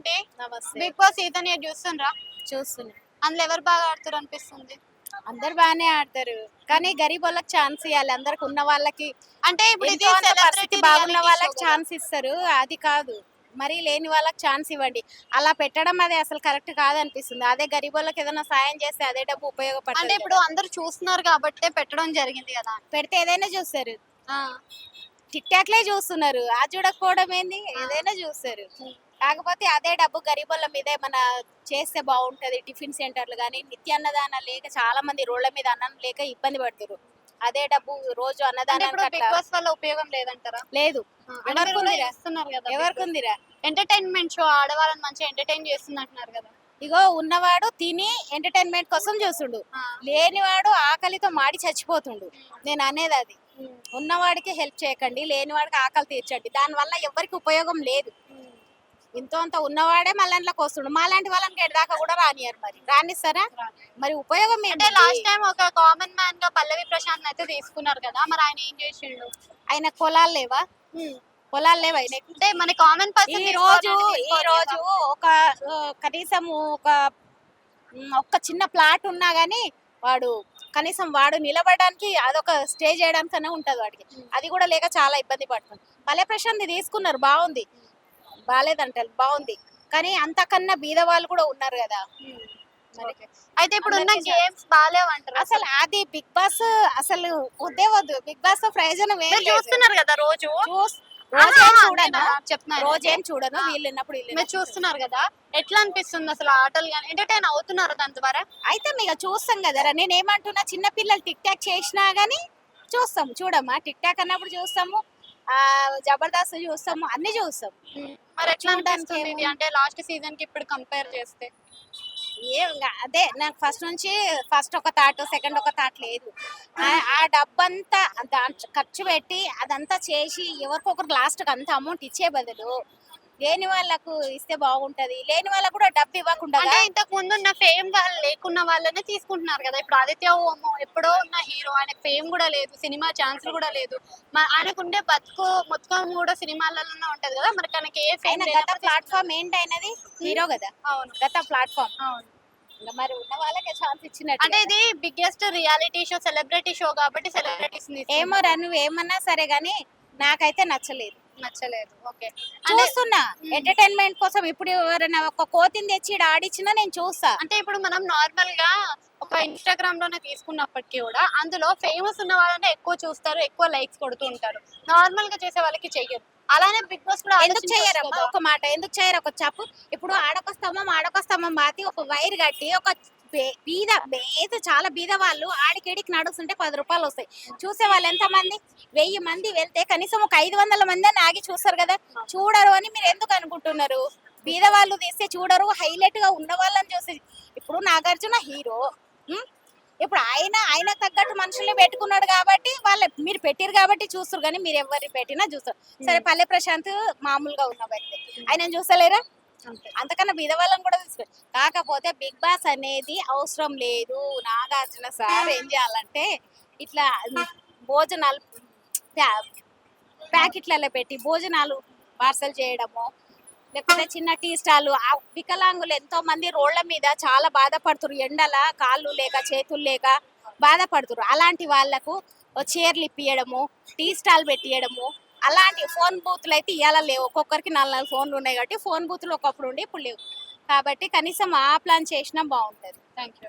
Aunty. నమస్తే. Bigg Boss season 8 చూస్తుండ్రా? చూస్తున్నా. అందులో ఎవరు బాగా ఆడుతారు అనిపిస్తుంది? అందరు బాగానే ఆడతారు కానీ గరీబ్ వాళ్ళకి ఛాన్స్ ఇవ్వాలి. అందరికి ఉన్న వాళ్ళకి అంటే ఇప్పుడు ఇది ఎంతో అంత పరిస్థితి సెలబ్రిటీ బాగున్న రియాలిటీ షో వాళ్ళకి కదా. ఛాన్స్ ఇస్తారు. అది కాదు, మరి లేని వాళ్ళకి ఛాన్స్ ఇవ్వండి. అలా పెట్టడం అది అసలు కరెక్ట్ కాదు అనిపిస్తుంది. అదే గరీబ్ వాళ్ళకి ఏదైనా సాయం చేస్తే అదే డబ్బు అంటే ఉపయోగపడుతుంది ఇప్పుడు కదా. అందరూ చూస్తున్నారు కాబట్టి పెట్టడం జరిగింది కదా. పెడితే ఏదైనా చూస్తారు. ఆ, టిక్ టాక్లే చూస్తున్నారు, అది చూడకపోవడం ఏంది, ఏదైనా చూస్తారు. కాకపోతే అదే డబ్బు గరీబుల మీద ఏమన్నా చేస్తే బాగుంటది. టిఫిన్ సెంటర్లు కానీ నిత్యాన్నదానం లేక చాలా మంది రోడ్ల మీద అన్నం లేక ఇబ్బంది పడుతున్నారు. అదే డబ్బు రోజు అంటే అన్నదానం ఇప్పుడు బిగ్ బాస్ వల్ల ఉపయోగం లేదంటారా? లేదు. అంటే మీరు కూడా చూస్తున్నారు కదా. ఎవరికి ఉందిరా? ఎంటర్టైన్మెంట్ షో ఆడవాళ్ళని మంచిగా ఎంటర్టైన్ చేస్తున్నట్టున్నారు కదా. ఇగో ఉన్నవాడు తిని ఎంటర్టైన్మెంట్ కోసం చూస్తుండు, ఆ. లేనివాడు ఆకలితో మాడి చచ్చిపోతుండు. నేను అనేది అది. ఉన్నవాడికి హెల్ప్ చేయకండి, లేనివాడికి ఆకలి తీర్చండి. దానివల్ల ఎవరికి ఉపయోగం లేదు. ఇంతో అంత ఉన్నవాడే మళ్ళీ అందులోకి వస్తుండు. మాలాంటి వాళ్ళకి ఎడదాకా కూడా రానియరు. మరి రానిస్తారా? మరి ఉపయోగం అంటే ఏంటి? లాస్ట్ టైం ఒక కామన్ మ్యాన్ గా పల్లవి ప్రశాంత్ అయితే తీసుకున్నారు కదా, మరి ఆయన ఏం చేసిండు? ఆయన పొలాలు లేవా? పొలాలు లేవా ఆయనకి? అంటే మన కామన్ పర్సన్ ఈ రోజు ఒక కనీసం ఒక్క చిన్న ప్లాట్ ఉన్నా గానీ వాడు కనీసం వాడు నిలబడడానికి అదొక స్టే చేయడానికనే ఉంటది వాడికి. అది కూడా లేక చాలా ఇబ్బంది పడుతుంది. పల్లె ప్రశాంత్ తీసుకున్నారు, బాగుంది. బాగాలేదంటారు, బాగుంది. కానీ అంతకన్నా బీద వాళ్ళు కూడా ఉన్నారు కదా. అయితే ఇప్పుడు ఉన్న గేమ్స్ బాగాలేవంటారు. అసలు అది బిగ్ బాస్ అసలు వద్దే వద్దు. బిగ్ బాస్ ప్రయోజనం ఏం లేదు. చూస్తున్నారు కదా రోజు. రోజేం చూడను, చెప్తున్నాను రోజేం చూడను. వీళ్ళు ఉన్నప్పుడు మీరు చూస్తున్నారు కదా, ఎట్లా అనిపిస్తుంది అసలు ఆటలు కానీ ఎంటర్టైన్ అవుతున్నారు దాని ద్వారా? అయితే మీకు చూస్తాం కదరా. నేను ఏమంటున్నా, చిన్న పిల్లలు టిక్ టాక్ చేసినా గానీ చూస్తాము. చూడమ్మా, టిక్ టాక్ అన్నప్పుడు చూస్తాము, జబర్దస్త్ చూస్తాము, అన్ని చూస్తాం. మరి ఎట్లా చూడడానికి అనిపిస్తుంది ఇది? అంటే లాస్ట్ సీజన్ కి ఇప్పుడు కంపేర్ చేస్తే అదే నాకు ఫస్ట్ ఒక థాట్, సెకండ్ ఒక థాట్ లేదు. ఆ డబ్బంతా ఖర్చు పెట్టి అదంతా చేసి ఎవరికొకరు లాస్ట్కి అంత అమౌంట్ ఇచ్చే బదులు లేని వాళ్ళకు ఇస్తే బాగుంటది. లేని వాళ్ళకు కూడా డబ్బు ఇవ్వకుండా. అంటే ఇంతకు ముందు ఉన్న ఫేమ్ వాళ్ళు లేకున్న వాళ్ళనే తీసుకుంటున్నారు కదా. ఇప్పుడు ఆదిత్య ఓమో ఎప్పుడో ఉన్న హీరో, ఆయనకు ఫేమ్ కూడా లేదు, సినిమా ఛాన్స్ కూడా లేదు. ఆయనకుండే బతుకు మొత్తం కూడా సినిమాలలోనే ఉంటది కదా. మరి తనకి ఏ ఫేమ్ గత ప్లాట్ఫామ్ ఏంటి అయినది? హీరో కదా. అవును, గత ప్లాట్ఫామ్. అవును. మరి ఉన్న వాళ్ళకే ఛాన్స్ ఇచ్చినట్టు. అంటే ఇది biggest reality show, celebrity show కాబట్టి సెలబ్రిటీస్ ఏమో రా, నువ్వు ఏమన్నా సరే గానీ నాకైతే నచ్చలేదు. నచ్చలేదు. ఓకే, చూస్తున్నా ఎంటర్టైన్మెంట్ కోసం. ఇప్పుడు ఎవరైనా ఒక కోతిని తెచ్చి ఈడ ఆడిచ్చినా నేను చూస్తా. అంటే ఇప్పుడు మనం నార్మల్ గా ఒక ఇన్స్టాగ్రామ్ లోనే తీసుకున్నప్పటికీ కూడా అందులో ఫేమస్ ఉన్న వాళ్ళనే ఎక్కువ చూస్తారు, ఎక్కువ లైక్స్ కొడుతూ ఉంటారు. నార్మల్ గా చేసే వాళ్ళకి చెయ్యరు. అలానే బిగ్ బాస్ కూడా ఎందుకు చెయ్యరమ్మా? ఒక మాట, ఎందుకు చెయ్యరు? ఒక చెప్పు. ఇప్పుడు ఆడకొస్తామా మాతి ఒక వైర్ కట్టి ఒక చాలా బీద వాళ్ళు ఆడికేడికి నడుస్తుంటే 10 రూపాయలు వస్తాయి. చూసే వాళ్ళు ఎంత మంది? 1000 మంది వెళ్తే కనీసం ఒక 500 మంది అని ఆగి చూస్తారు కదా. చూడరు అని మీరు ఎందుకు అనుకుంటున్నారు? బీద వాళ్ళు తీస్తే చూడరు, హైలైట్ గా ఉన్న వాళ్ళని చూసి. ఇప్పుడు నాగార్జున హీరో, ఇప్పుడు ఆయన తగ్గట్టు మనుషుల్ని పెట్టుకున్నాడు కాబట్టి మీరు పెట్టిరు కాబట్టి చూస్తారు. కానీ మీరు ఎవరిని పెట్టినా చూస్తారు. సరే, పల్లె ప్రశాంత్ మామూలుగా ఉన్న వ్యక్తి, ఆయన చూస్తలేరా? అంతకన్నా బీద వాళ్ళని కూడా తీసుకోండి. కాకపోతే బిగ్ బాస్ అనేది అవసరం లేదు. నాగార్జున సార్ ఏం చేయాలంటే ఇట్లా భోజనాలు ప్యాకెట్లలో పెట్టి భోజనాలు పార్సల్ చేయడము, లేకపోతే చిన్న టీ స్టాల్. వికలాంగులు ఎంతో మంది రోడ్ల మీద చాలా బాధపడుతున్నారు. ఎండల కాళ్ళు లేక చేతులు లేక బాధపడుతున్నారు. అలాంటి వాళ్లకు చీరలు ఇప్పియడము, టీ స్టాల్ పెట్టియడము. అలాంటి ఫోన్ బూత్లు అయితే ఇవాళ లేవు. ఒక్కొక్కరికి 4 ఫోన్లు ఉన్నాయి కాబట్టి ఫోన్ బూత్లు ఒకప్పుడు ఉండి ఇప్పుడు లేవు. కాబట్టి కనీసం ఆ ప్లాన్ చేసినా బాగుంటుంది. Thank you.